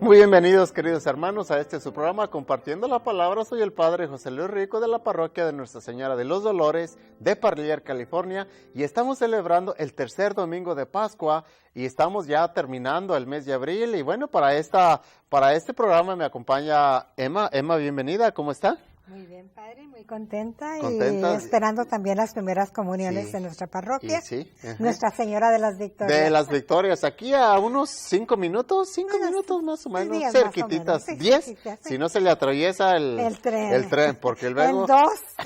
Muy bienvenidos, queridos hermanos, a este su programa Compartiendo la Palabra. Soy el Padre José Luis Rico de la parroquia de Nuestra Señora de los Dolores de Parlier, California, y estamos celebrando el tercer domingo de Pascua y estamos ya terminando el mes de abril. Y bueno, para este programa me acompaña Emma. Emma, bienvenida, ¿cómo está? Muy bien, Padre, muy contenta y esperando también las primeras comuniones de nuestra parroquia. Nuestra Señora de las Victorias. De las Victorias, aquí a unos 5 minutos más o menos, cerquititas, 10, si no se le atraviesa el tren, porque luego...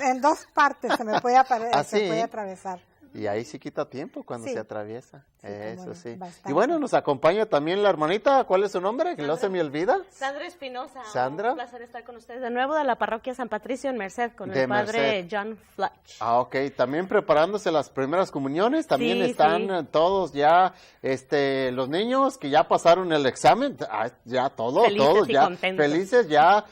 En dos partes se me puede, se puede atravesar. Y ahí sí quita tiempo cuando se atraviesa, eso sí. Bastante. Y bueno, nos acompaña también la hermanita, ¿cuál es su nombre? Que no se me olvida. Sandra Espinosa. Sandra. Un placer estar con ustedes de nuevo de la parroquia San Patricio en Merced, con el padre John Fletch. Ah, ok, también preparándose las primeras comuniones, también están todos ya, los niños que ya pasaron el examen, ya todos ya contentos. Felices, ya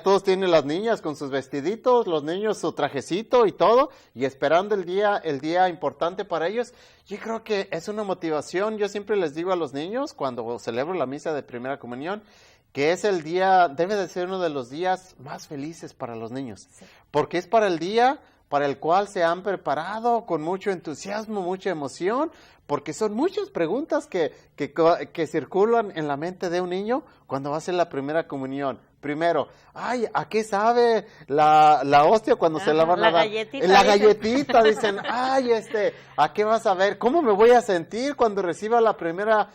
todos tienen las niñas con sus vestiditos, los niños su trajecito y todo, y esperando el día importante para ellos. Yo creo que es una motivación. Yo siempre les digo a los niños cuando celebro la misa de primera comunión, que es el día, debe de ser uno de los días más felices para los niños, porque es para el día para el cual se han preparado con mucho entusiasmo, mucha emoción, porque son muchas preguntas que circulan en la mente de un niño cuando va a hacer la primera comunión. Primero, ¿a qué sabe la hostia cuando se la van a dar? La galletita, dicen, ¿a qué vas a ver? ¿Cómo me voy a sentir cuando reciba la primera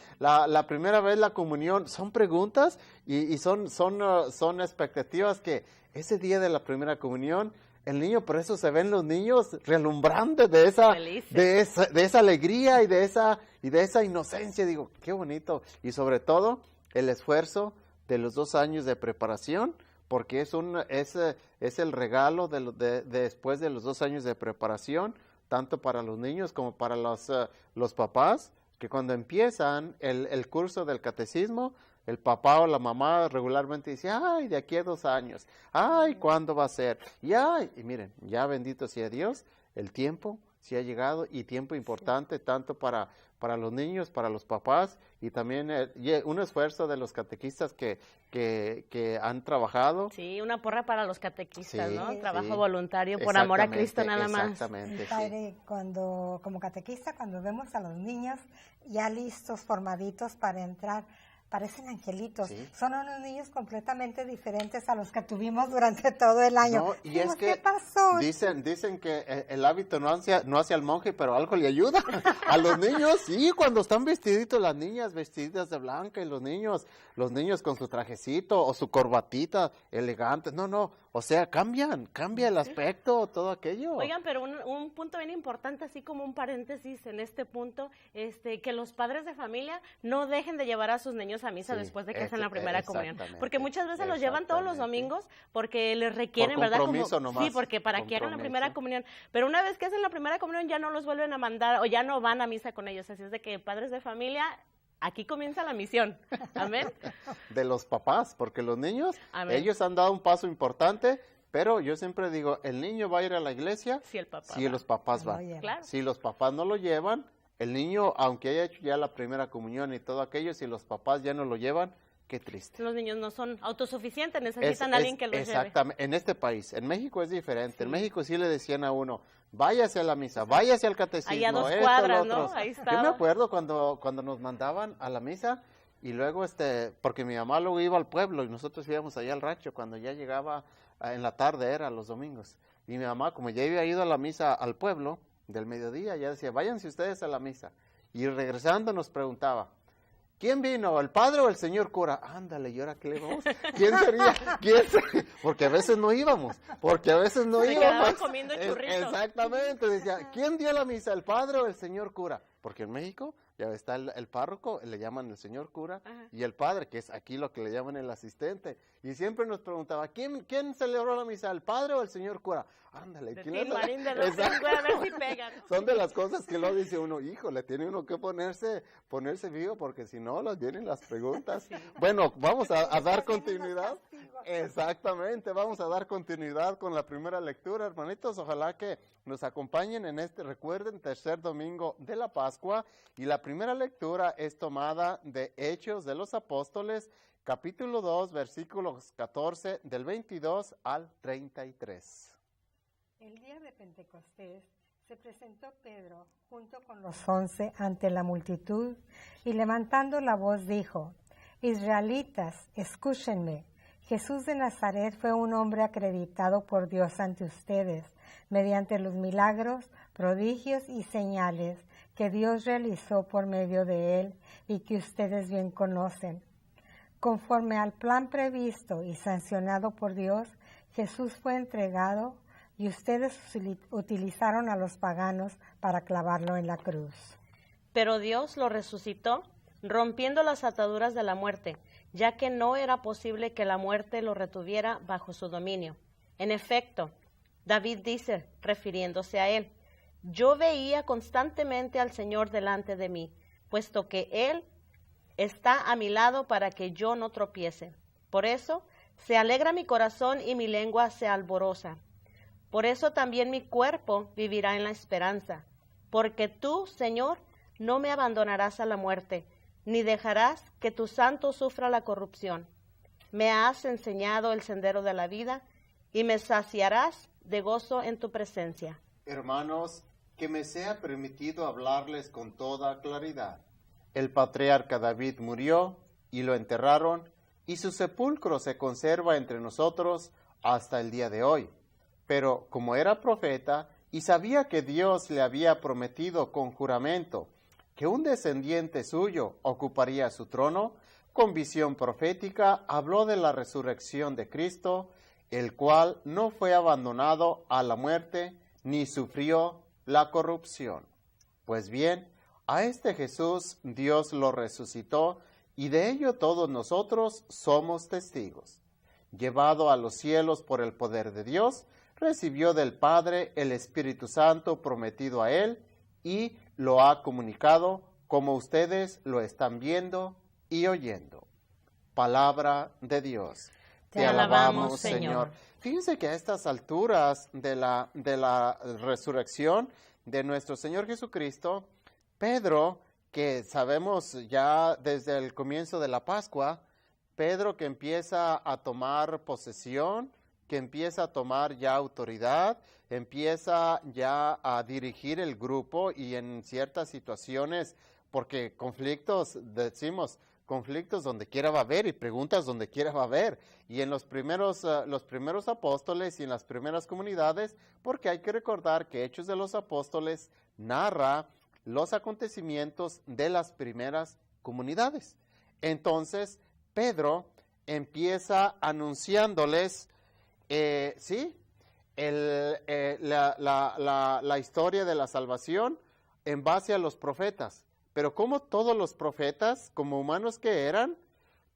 vez la comunión? Son preguntas y son expectativas que ese día de la primera comunión, el niño, por eso se ven los niños relumbrantes de esa alegría y de esa inocencia. Digo, qué bonito. Y sobre todo, el esfuerzo de los 2 años de preparación, porque es el regalo después de los 2 años de preparación, tanto para los niños como para los papás, que cuando empiezan el curso del catecismo, el papá o la mamá regularmente dice, de aquí a 2 años, ¿cuándo va a ser? Y miren, ya bendito sea Dios, el tiempo sí ha llegado, y tiempo importante tanto para los niños, para los papás, y también un esfuerzo de los catequistas que han trabajado. Sí, una porra para los catequistas, ¿no? Trabajo voluntario por amor a Cristo nada más. Exactamente. Padre, como catequista, cuando vemos a los niños ya listos, formaditos para entrar, parecen angelitos. Son unos niños completamente diferentes a los que tuvimos durante todo el año. No, y es que ¿qué pasó? Dicen que el hábito no hace al monje, pero algo le ayuda. A los niños, cuando están vestiditos, las niñas vestiditas de blanca y los niños con su trajecito o su corbatita elegante. No, o sea, cambia el aspecto, todo aquello. Oigan, pero un punto bien importante, así como un paréntesis en este punto, que los padres de familia no dejen de llevar a sus niños a misa después de que hacen la primera comunión, porque muchas veces los llevan todos los domingos porque les requieren, por ¿verdad? Nomás, porque para que hagan la primera comunión, pero una vez que hacen la primera comunión ya no los vuelven a mandar o ya no van a misa con ellos, así es de que padres de familia, aquí comienza la misión, amén. De los papás, porque los niños, ellos han dado un paso importante, pero yo siempre digo, el niño va a ir a la iglesia si los papás van. Claro. Si los papás no lo llevan, el niño, aunque haya hecho ya la primera comunión y todo aquello, si los papás ya no lo llevan, qué triste. Los niños no son autosuficientes, necesitan a alguien que los lleve. Exactamente, en este país. En México es diferente. En México sí le decían a uno, váyase a la misa, váyase al catecismo. Ahí a 2 cuadras, ¿no? Ahí estaba. Yo me acuerdo cuando nos mandaban a la misa y luego, porque mi mamá luego iba al pueblo y nosotros íbamos allá al rancho cuando ya llegaba en la tarde, era los domingos. Y mi mamá, como ya había ido a la misa al pueblo del mediodía, ya decía, váyanse ustedes a la misa. Y regresando nos preguntaba, ¿quién vino? ¿El padre o el señor cura? Ándale, ¿y ahora qué le vamos? ¿Quién sería? Porque a veces no íbamos. Se quedaban comiendo churritos. Exactamente, decía, ¿quién dio la misa? ¿El padre o el señor cura? Porque en México ya está el párroco, le llaman el señor cura, y el padre, que es aquí lo que le llaman el asistente. Y siempre nos preguntaba, ¿quién celebró la misa? ¿El padre o el señor cura? Ándale, ¿quién es? A ver si pegan. Son de las cosas que luego dice uno, híjole, tiene uno que ponerse vivo, porque si no, vienen las preguntas. Sí. Bueno, vamos a dar continuidad. Exactamente, vamos a dar continuidad con la primera lectura, hermanitos. Ojalá que nos acompañen en recuerden, tercer domingo de la Pascua. Y la primera lectura es tomada de Hechos de los Apóstoles, capítulo 2, versículos 14, del 22 al 33. El día de Pentecostés se presentó Pedro junto con los 11 ante la multitud y levantando la voz dijo: Israelitas, escúchenme. Jesús de Nazaret fue un hombre acreditado por Dios ante ustedes, mediante los milagros, prodigios y señales que Dios realizó por medio de él y que ustedes bien conocen. Conforme al plan previsto y sancionado por Dios, Jesús fue entregado y ustedes utilizaron a los paganos para clavarlo en la cruz. Pero Dios lo resucitó, rompiendo las ataduras de la muerte, ya que no era posible que la muerte lo retuviera bajo su dominio. En efecto, David dice, refiriéndose a él: yo veía constantemente al Señor delante de mí, puesto que Él está a mi lado para que yo no tropiece. Por eso se alegra mi corazón y mi lengua se alboroza. Por eso también mi cuerpo vivirá en la esperanza, porque tú, Señor, no me abandonarás a la muerte, ni dejarás que tu santo sufra la corrupción. Me has enseñado el sendero de la vida, y me saciarás de gozo en tu presencia. Hermanos, que me sea permitido hablarles con toda claridad. El patriarca David murió, y lo enterraron, y su sepulcro se conserva entre nosotros hasta el día de hoy. Pero como era profeta, y sabía que Dios le había prometido con juramento que un descendiente suyo ocuparía su trono, con visión profética habló de la resurrección de Cristo, el cual no fue abandonado a la muerte, ni sufrió la corrupción. Pues bien, a este Jesús Dios lo resucitó, y de ello todos nosotros somos testigos. Llevado a los cielos por el poder de Dios, recibió del Padre el Espíritu Santo prometido a él, y lo ha comunicado como ustedes lo están viendo y oyendo. Palabra de Dios. Te alabamos, Señor. Fíjense que a estas alturas de la resurrección de nuestro Señor Jesucristo, Pedro, que sabemos ya desde el comienzo de la Pascua, Pedro que empieza a tomar posesión, que empieza a tomar ya autoridad, empieza ya a dirigir el grupo, y en ciertas situaciones, porque conflictos, decimos, conflictos donde quiera va a haber y preguntas donde quiera va a haber. Y en los primeros apóstoles y en las primeras comunidades, porque hay que recordar que Hechos de los Apóstoles narra los acontecimientos de las primeras comunidades. Entonces, Pedro empieza anunciándoles, la historia de la salvación en base a los profetas. Pero como todos los profetas, como humanos que eran,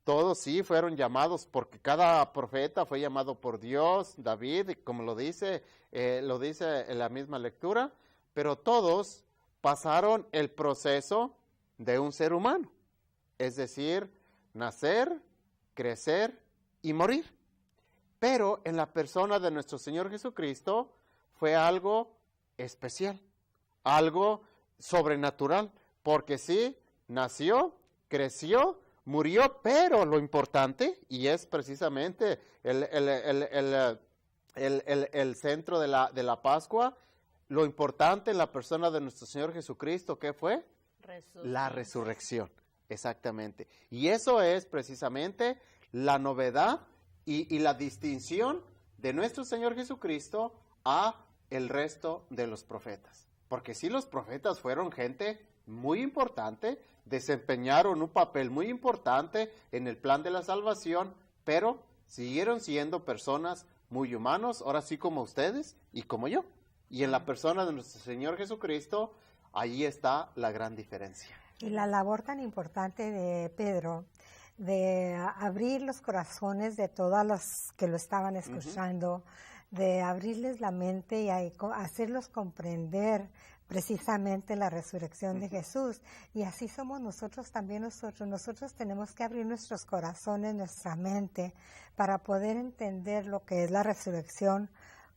todos sí fueron llamados, porque cada profeta fue llamado por Dios, David, como lo dice en la misma lectura, pero todos pasaron el proceso de un ser humano, es decir, nacer, crecer y morir. Pero en la persona de nuestro Señor Jesucristo fue algo especial, algo sobrenatural, porque sí, nació, creció, murió, pero lo importante, y es precisamente el centro de la Pascua, lo importante en la persona de nuestro Señor Jesucristo, ¿qué fue? La resurrección, exactamente. Y eso es precisamente la novedad y la distinción de nuestro Señor Jesucristo a el resto de los profetas. Porque sí, los profetas fueron gente muy importante, desempeñaron un papel muy importante en el plan de la salvación, pero siguieron siendo personas muy humanos, ahora sí como ustedes y como yo. Y en la persona de nuestro Señor Jesucristo, ahí está la gran diferencia. Y la labor tan importante de Pedro, de abrir los corazones de todos los que lo estaban escuchando, de abrirles la mente y hacerlos comprender precisamente la resurrección de Jesús. Y así somos nosotros también. Nosotros tenemos que abrir nuestros corazones, nuestra mente, para poder entender lo que es la resurrección,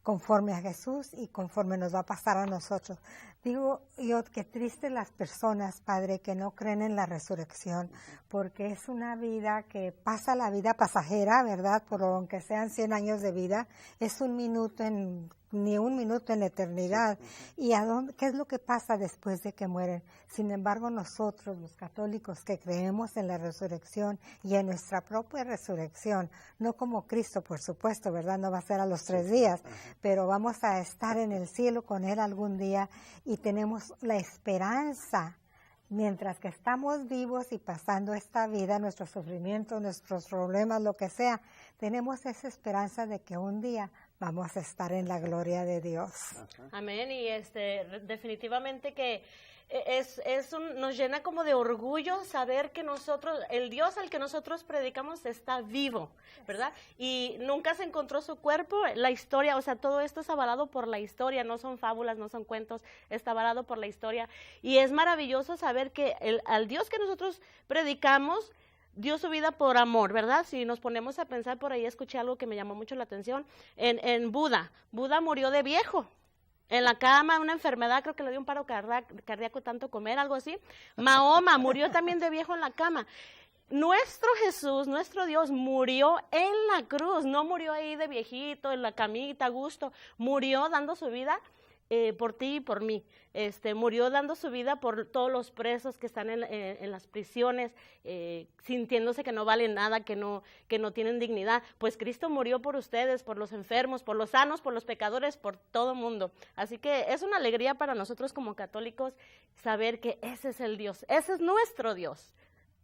conforme a Jesús y conforme nos va a pasar a nosotros. Digo yo, qué triste las personas, Padre, que no creen en la resurrección, porque es una vida que pasa, la vida pasajera, ¿verdad? Por aunque sean 100 años de vida, es un minuto ni un minuto en la eternidad. ¿Y qué es lo que pasa después de que mueren? Sin embargo, nosotros, los católicos que creemos en la resurrección y en nuestra propia resurrección, no como Cristo, por supuesto, ¿verdad? No va a ser a los 3 días, pero vamos a estar en el cielo con Él algún día y tenemos la esperanza, mientras que estamos vivos y pasando esta vida, nuestros sufrimientos, nuestros problemas, lo que sea, tenemos esa esperanza de que un día vamos a estar en la gloria de Dios. Amén, y definitivamente que nos llena como de orgullo saber que nosotros, el Dios al que nosotros predicamos está vivo, ¿verdad? Y nunca se encontró su cuerpo, la historia, o sea, todo esto es avalado por la historia, no son fábulas, no son cuentos, está avalado por la historia. Y es maravilloso saber que al Dios que nosotros predicamos dio su vida por amor, ¿verdad? Si nos ponemos a pensar, por ahí escuché algo que me llamó mucho la atención, en Buda murió de viejo, en la cama, una enfermedad, creo que le dio un paro cardíaco tanto comer, algo así. Mahoma murió también de viejo en la cama. Nuestro Jesús, nuestro Dios, murió en la cruz, no murió ahí de viejito, en la camita, a gusto, murió dando su vida por ti y por mí. Murió dando su vida por todos los presos que están en las prisiones, sintiéndose que no valen nada, que no tienen dignidad. Pues Cristo murió por ustedes, por los enfermos, por los sanos, por los pecadores, por todo mundo. Así que es una alegría para nosotros como católicos saber que ese es el Dios, ese es nuestro Dios.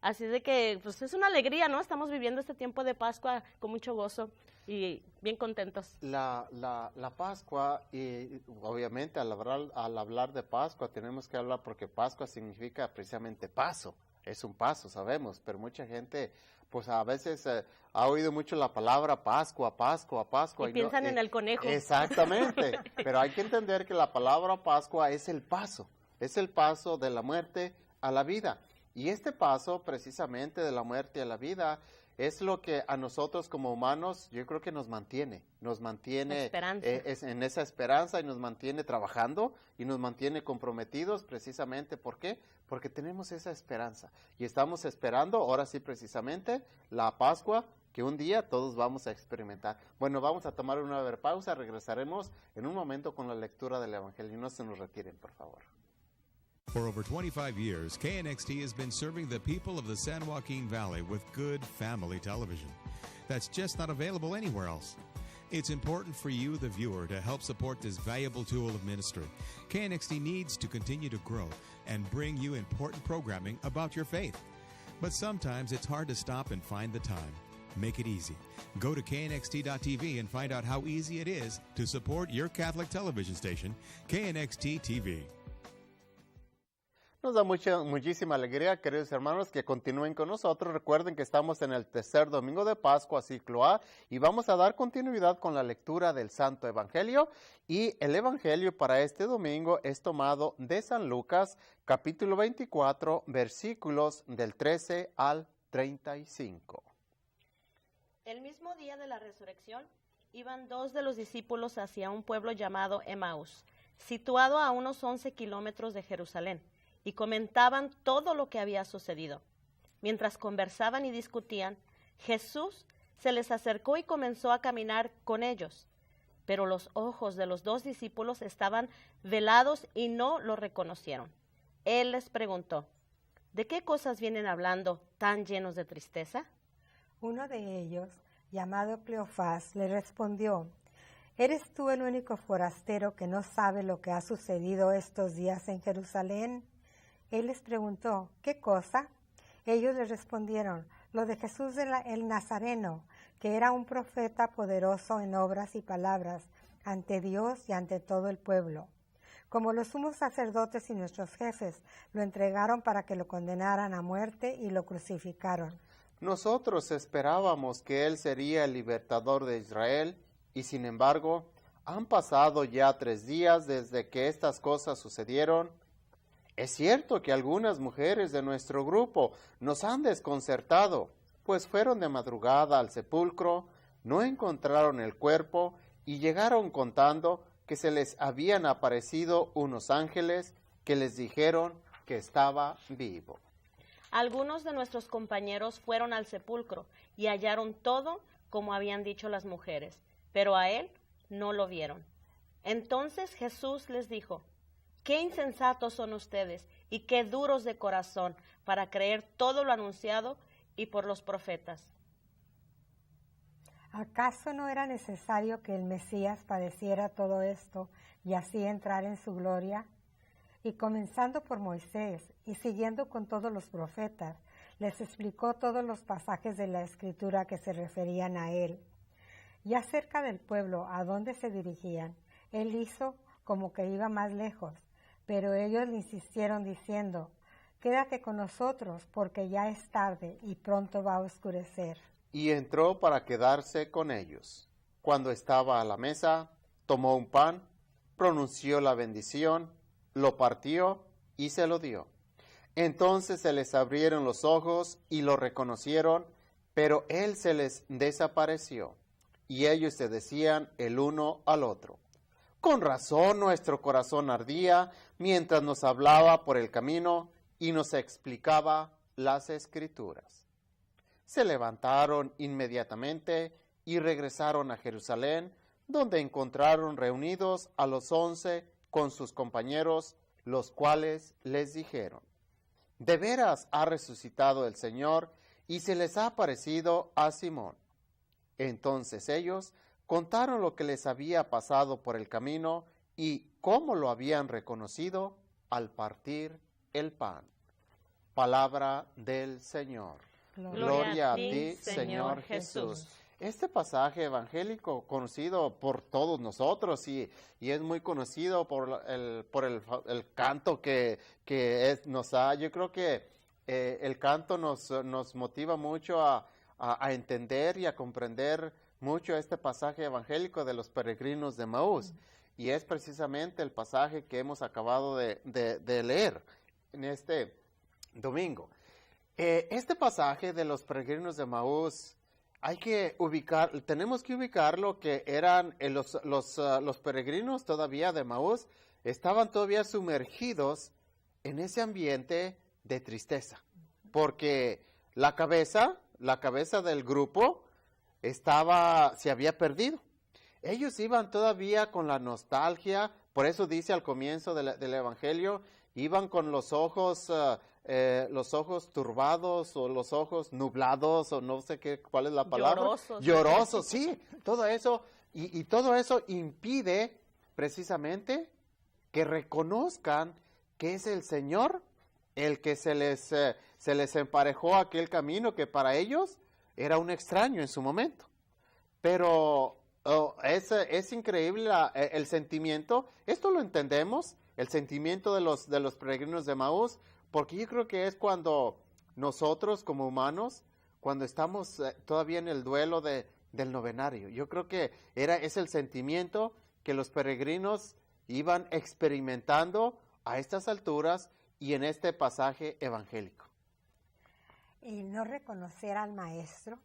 Así de que, pues es una alegría, ¿no? Estamos viviendo este tiempo de Pascua con mucho gozo y bien contentos. La Pascua, y obviamente al hablar de Pascua tenemos que hablar porque Pascua significa precisamente paso, es un paso, sabemos, pero mucha gente pues a veces ha oído mucho la palabra Pascua. Y piensan en el conejo. Exactamente, pero hay que entender que la palabra Pascua es el paso de la muerte a la vida. Y este paso precisamente de la muerte a la vida es lo que a nosotros como humanos yo creo que nos mantiene en esa esperanza y nos mantiene trabajando y nos mantiene comprometidos precisamente. ¿Por qué? Porque tenemos esa esperanza y estamos esperando ahora sí precisamente la Pascua que un día todos vamos a experimentar. Bueno, vamos a tomar una breve pausa, regresaremos en un momento con la lectura del Evangelio. No se nos retiren, por favor. For over 25 years, KNXT has been serving the people of the San Joaquin Valley with good family television that's just not available anywhere else. It's important for you, the viewer, to help support this valuable tool of ministry. KNXT needs to continue to grow and bring you important programming about your faith. But sometimes it's hard to stop and find the time. Make it easy. Go to knxt.tv and find out how easy it is to support your Catholic television station, KNXT TV. Nos da muchísima alegría, queridos hermanos, que continúen con nosotros. Recuerden que estamos en el tercer domingo de Pascua, ciclo A, y vamos a dar continuidad con la lectura del Santo Evangelio. Y el Evangelio para este domingo es tomado de San Lucas, capítulo 24, versículos del 13 al 35. El mismo día de la resurrección, iban 2 de los discípulos hacia un pueblo llamado Emaús, situado a unos 11 kilómetros de Jerusalén, y comentaban todo lo que había sucedido. Mientras conversaban y discutían, Jesús se les acercó y comenzó a caminar con ellos. Pero los ojos de los 2 discípulos estaban velados y no lo reconocieron. Él les preguntó, ¿de qué cosas vienen hablando tan llenos de tristeza? Uno de ellos, llamado Cleofás, le respondió, ¿eres tú el único forastero que no sabe lo que ha sucedido estos días en Jerusalén? Él les preguntó, ¿qué cosa? Ellos le respondieron, lo de Jesús el Nazareno, que era un profeta poderoso en obras y palabras ante Dios y ante todo el pueblo. Como los sumos sacerdotes y nuestros jefes lo entregaron para que lo condenaran a muerte y lo crucificaron. Nosotros esperábamos que Él sería el libertador de Israel y sin embargo han pasado ya 3 días desde que estas cosas sucedieron. Es cierto que algunas mujeres de nuestro grupo nos han desconcertado, pues fueron de madrugada al sepulcro, no encontraron el cuerpo y llegaron contando que se les habían aparecido unos ángeles que les dijeron que estaba vivo. Algunos de nuestros compañeros fueron al sepulcro y hallaron todo como habían dicho las mujeres, pero a él no lo vieron. Entonces Jesús les dijo: «Qué insensatos son ustedes y qué duros de corazón para creer todo lo anunciado y por los profetas». ¿Acaso no era necesario que el Mesías padeciera todo esto y así entrar en su gloria? Y comenzando por Moisés y siguiendo con todos los profetas, les explicó todos los pasajes de la Escritura que se referían a él. Ya cerca del pueblo a donde se dirigían, él hizo como que iba más lejos, pero ellos le insistieron diciendo: «Quédate con nosotros, porque ya es tarde y pronto va a oscurecer». Y entró para quedarse con ellos. Cuando estaba a la mesa, tomó un pan, pronunció la bendición, lo partió y se lo dio. Entonces se les abrieron los ojos y lo reconocieron, pero él se les desapareció. Y ellos se decían el uno al otro: «Con razón nuestro corazón ardía mientras nos hablaba por el camino y nos explicaba las Escrituras». Se levantaron inmediatamente y regresaron a Jerusalén, donde encontraron reunidos a los 11 con sus compañeros, los cuales les dijeron: «De veras ha resucitado el Señor y se les ha aparecido a Simón». Entonces ellos contaron lo que les había pasado por el camino y cómo lo habían reconocido al partir el pan. Palabra del Señor. Gloria a ti, Señor Jesús. Este pasaje evangélico conocido por todos nosotros y es muy conocido por el canto que nos da. Yo creo que el canto nos motiva mucho a entender y a comprender mucho este pasaje evangélico de los peregrinos de Emaús. Y es precisamente el pasaje que hemos acabado de leer en este domingo. Este pasaje de los peregrinos de Emaús, tenemos que ubicarlo que eran los peregrinos todavía de Emaús, estaban todavía sumergidos en ese ambiente de tristeza, porque la cabeza del grupo se había perdido. Ellos iban todavía con la nostalgia, por eso dice al comienzo del Evangelio, iban con los ojos turbados o los ojos nublados o no sé cuál es la palabra. Llorosos, sí, todo eso. Y todo eso impide precisamente que reconozcan que es el Señor el que se les emparejó aquel camino que para ellos era un extraño en su momento. Pero es increíble el sentimiento. Esto lo entendemos, el sentimiento de los peregrinos de Emaús, porque yo creo que es cuando nosotros como humanos, cuando estamos todavía en el duelo del novenario, yo creo que es el sentimiento que los peregrinos iban experimentando a estas alturas y en este pasaje evangélico. Y no reconocer al maestro,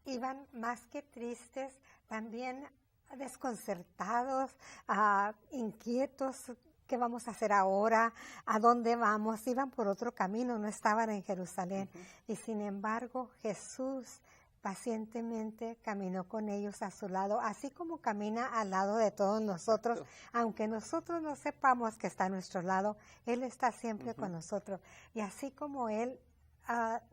iban más que tristes, también desconcertados, inquietos. ¿Qué vamos a hacer ahora? ¿A dónde vamos? Iban por otro camino, no estaban en Jerusalén. Y sin embargo, Jesús pacientemente caminó con ellos a su lado, así como camina al lado de todos nosotros. Aunque nosotros no sepamos que está a nuestro lado, Él está siempre con nosotros. Y así como Él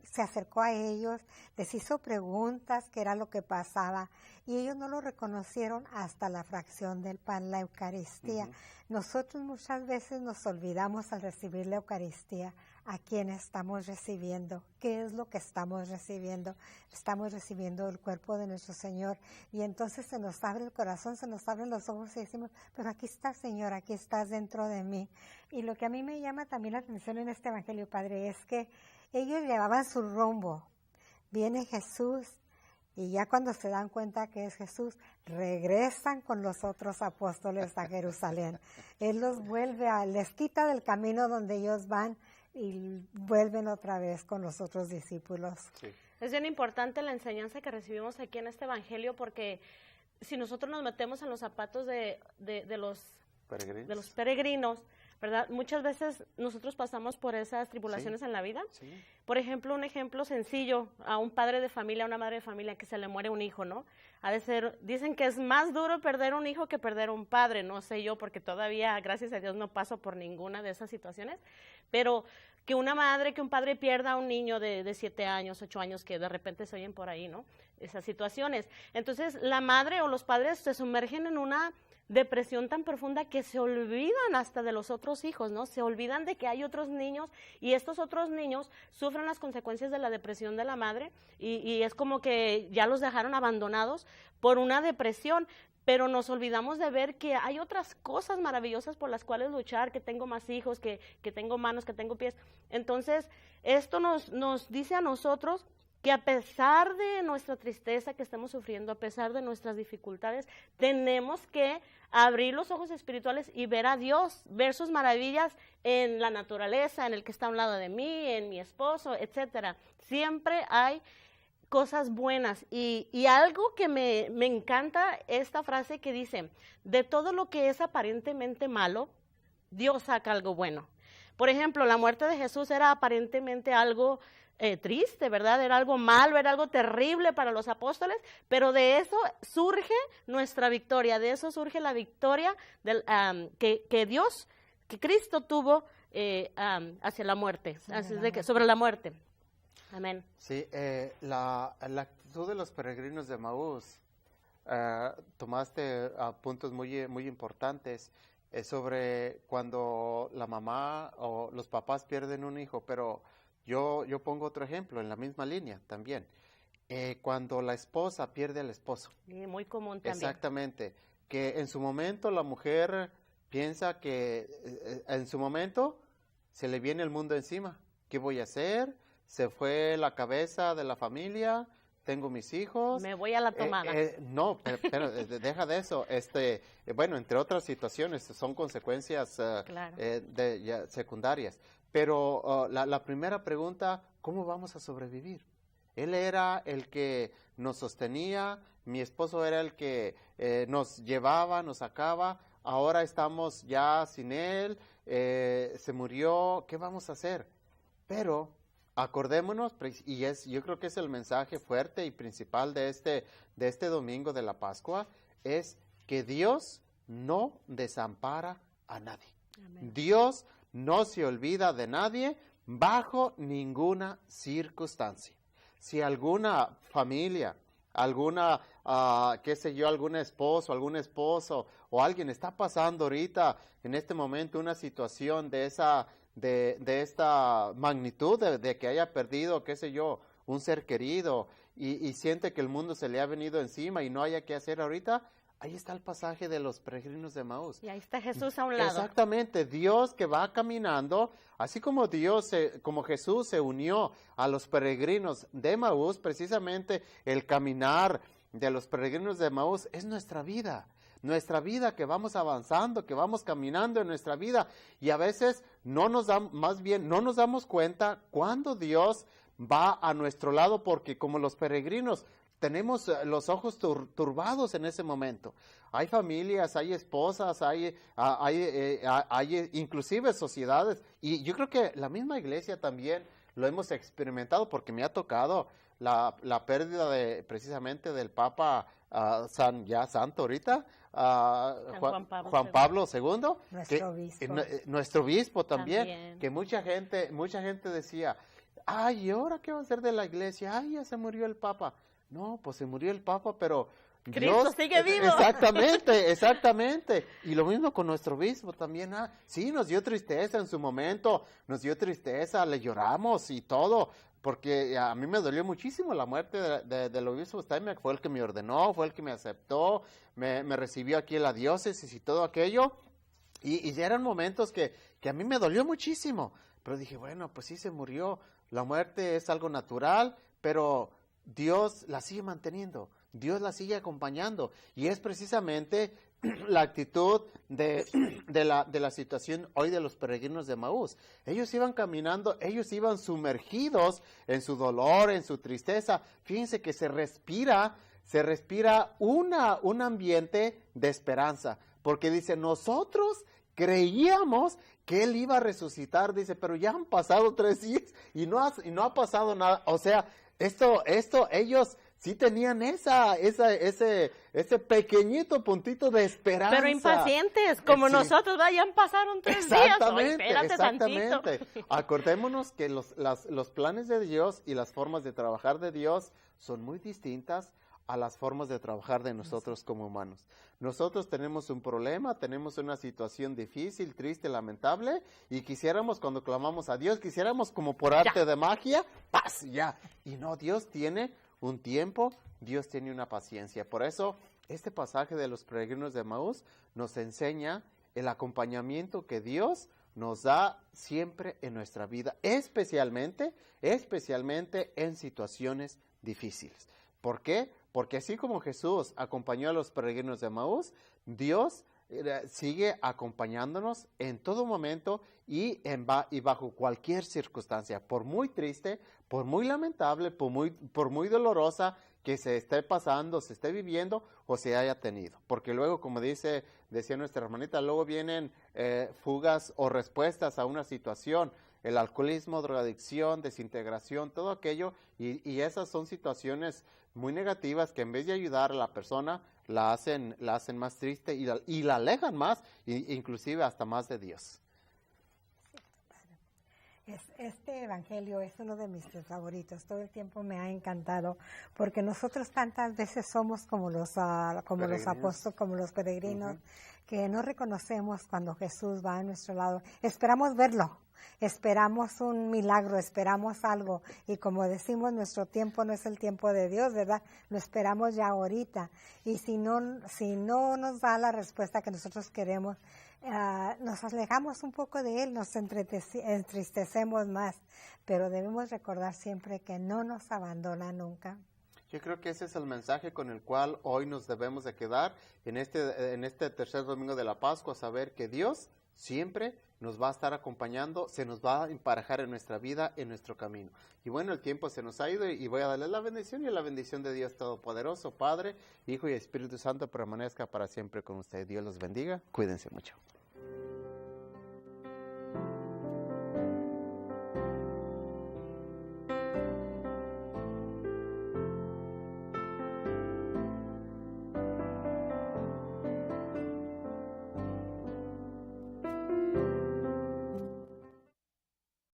se acercó a ellos, les hizo preguntas, qué era lo que pasaba, y ellos no lo reconocieron hasta la fracción del pan, la Eucaristía. Nosotros muchas veces nos olvidamos al recibir la Eucaristía a quién estamos recibiendo, qué es lo que estamos recibiendo. Estamos recibiendo el cuerpo de nuestro Señor, y entonces se nos abre el corazón, se nos abren los ojos y decimos: pero aquí estás, Señor, aquí estás dentro de mí. Y lo que a mí me llama también la atención en este Evangelio, Padre, es que ellos llevaban su rumbo. Viene Jesús, y ya cuando se dan cuenta que es Jesús, regresan con los otros apóstoles a Jerusalén. Él los les quita del camino donde ellos van y vuelven otra vez con los otros discípulos. Sí. Es bien importante la enseñanza que recibimos aquí en este evangelio, porque si nosotros nos metemos en los zapatos de los peregrinos, ¿verdad? Muchas veces nosotros pasamos por esas tribulaciones en la vida. Sí. Por ejemplo, un ejemplo sencillo, a un padre de familia, a una madre de familia que se le muere un hijo, ¿no? Ha de ser, dicen que es más duro perder un hijo que perder un padre, no sé yo, porque todavía, gracias a Dios, no paso por ninguna de esas situaciones, pero que una madre, que un padre pierda a un niño de 7 años, 8 años, que de repente se oyen por ahí, ¿no? Esas situaciones. Entonces, la madre o los padres se sumergen en una depresión tan profunda que se olvidan hasta de los otros hijos, ¿no? Se olvidan de que hay otros niños y estos otros niños sufren las consecuencias de la depresión de la madre y es como que ya los dejaron abandonados por una depresión, pero nos olvidamos de ver que hay otras cosas maravillosas por las cuales luchar, que tengo más hijos, que tengo manos, que tengo pies. Entonces, esto nos dice a nosotros que a pesar de nuestra tristeza que estamos sufriendo, a pesar de nuestras dificultades, tenemos que abrir los ojos espirituales y ver a Dios, ver sus maravillas en la naturaleza, en el que está a un lado de mí, en mi esposo, etcétera. Siempre hay cosas buenas y algo que me encanta esta frase que dice, de todo lo que es aparentemente malo, Dios saca algo bueno. Por ejemplo, la muerte de Jesús era aparentemente algo triste, ¿verdad? Era algo malo, era algo terrible para los apóstoles, pero de eso surge nuestra victoria, de eso surge la victoria que Dios, que Cristo tuvo hacia la muerte, sobre la muerte. Amén. Sí, la actitud de los peregrinos de Emaús, tomaste puntos muy importantes sobre cuando la mamá o los papás pierden un hijo, pero yo pongo otro ejemplo en la misma línea también. Cuando la esposa pierde al esposo. Muy común también. Exactamente. Que en su momento la mujer piensa que en su momento se le viene el mundo encima. ¿Qué voy a hacer? Se fue la cabeza de la familia, tengo mis hijos. Me voy a la tomada. No, pero deja de eso. Bueno, entre otras situaciones, son consecuencias claro. Secundarias. Pero la primera pregunta, ¿cómo vamos a sobrevivir? Él era el que nos sostenía, mi esposo era el que nos llevaba, nos sacaba, ahora estamos ya sin él, se murió, ¿qué vamos a hacer? Pero acordémonos, y yo creo que es el mensaje fuerte y principal de este domingo de la Pascua, es que Dios no desampara a nadie. Amén. Dios no se olvida de nadie bajo ninguna circunstancia. Si alguna familia, alguna, algún esposo o alguien está pasando ahorita en este momento una situación de esta magnitud, de que haya perdido, un ser querido y siente que el mundo se le ha venido encima y no haya qué hacer ahorita, ahí está el pasaje de los peregrinos de Emaús. Y ahí está Jesús a un lado. Exactamente, Dios que va caminando, así como como Jesús se unió a los peregrinos de Emaús, precisamente el caminar de los peregrinos de Emaús es nuestra vida que vamos avanzando, que vamos caminando en nuestra vida, y a veces no nos damos cuenta cuando Dios va a nuestro lado, porque como los peregrinos tenemos los ojos turbados en ese momento. Hay familias, hay esposas, hay inclusive sociedades, y yo creo que la misma iglesia también lo hemos experimentado, porque me ha tocado la pérdida precisamente del Papa santo ahorita, Juan Pablo II, nuestro obispo también, que mucha gente decía, ay, ¿y ahora qué va a hacer de la iglesia? Ay, ya se murió el Papa. No, pues se murió el Papa, pero Cristo Dios sigue vivo. Exactamente. Y lo mismo con nuestro obispo también. Sí, nos dio tristeza en su momento, le lloramos y todo, porque a mí me dolió muchísimo la muerte del obispo Steinmetz. Fue el que me ordenó, fue el que me aceptó, me recibió aquí en la diócesis y todo aquello. Y ya eran momentos que a mí me dolió muchísimo. Pero dije, bueno, pues sí se murió. La muerte es algo natural, pero Dios la sigue manteniendo, Dios la sigue acompañando, y es precisamente la actitud de la situación hoy de los peregrinos de Emaús. Ellos iban caminando, ellos iban sumergidos en su dolor, en su tristeza. Fíjense que se respira un ambiente de esperanza, porque dice, nosotros creíamos que Él iba a resucitar, dice, pero ya han pasado 3 días y no ha pasado nada. O sea, ellos sí tenían ese pequeñito puntito de esperanza. Pero impacientes, como nosotros, ya pasaron 3 días. Espérate tantito. Acordémonos que los planes de Dios y las formas de trabajar de Dios son muy distintas a las formas de trabajar de nosotros como humanos. Nosotros tenemos un problema, tenemos una situación difícil, triste, lamentable, y quisiéramos, cuando clamamos a Dios, quisiéramos como por arte de magia, ¡paz! Ya. Y no, Dios tiene un tiempo, Dios tiene una paciencia. Por eso, este pasaje de los peregrinos de Emaús nos enseña el acompañamiento que Dios nos da siempre en nuestra vida, especialmente en situaciones difíciles. ¿Por qué? Porque así como Jesús acompañó a los peregrinos de Emaús, Dios sigue acompañándonos en todo momento y bajo cualquier circunstancia, por muy triste, por muy lamentable, por muy dolorosa que se esté pasando, se esté viviendo o se haya tenido. Porque luego, como decía nuestra hermanita, luego vienen fugas o respuestas a una situación. El alcoholismo, drogadicción, desintegración, todo aquello, y esas son situaciones muy negativas que en vez de ayudar a la persona, la hacen más triste y la alejan más, inclusive hasta más de Dios. Este evangelio es uno de mis favoritos, todo el tiempo me ha encantado, porque nosotros tantas veces somos como los apóstoles, como los peregrinos, que no reconocemos cuando Jesús va a nuestro lado, esperamos verlo. Esperamos un milagro, esperamos algo, y como decimos, nuestro tiempo no es el tiempo de Dios, ¿verdad? Lo esperamos ya ahorita, y si no nos da la respuesta que nosotros queremos, nos alejamos un poco de Él, nos entristecemos más, pero debemos recordar siempre que no nos abandona nunca. Yo creo que ese es el mensaje con el cual hoy nos debemos de quedar en este tercer domingo de la Pascua, saber que Dios siempre nos va a estar acompañando, se nos va a emparejar en nuestra vida, en nuestro camino. Y bueno, el tiempo se nos ha ido y voy a darle la bendición, y la bendición de Dios Todopoderoso, Padre, Hijo y Espíritu Santo permanezca para siempre con ustedes. Dios los bendiga, cuídense mucho.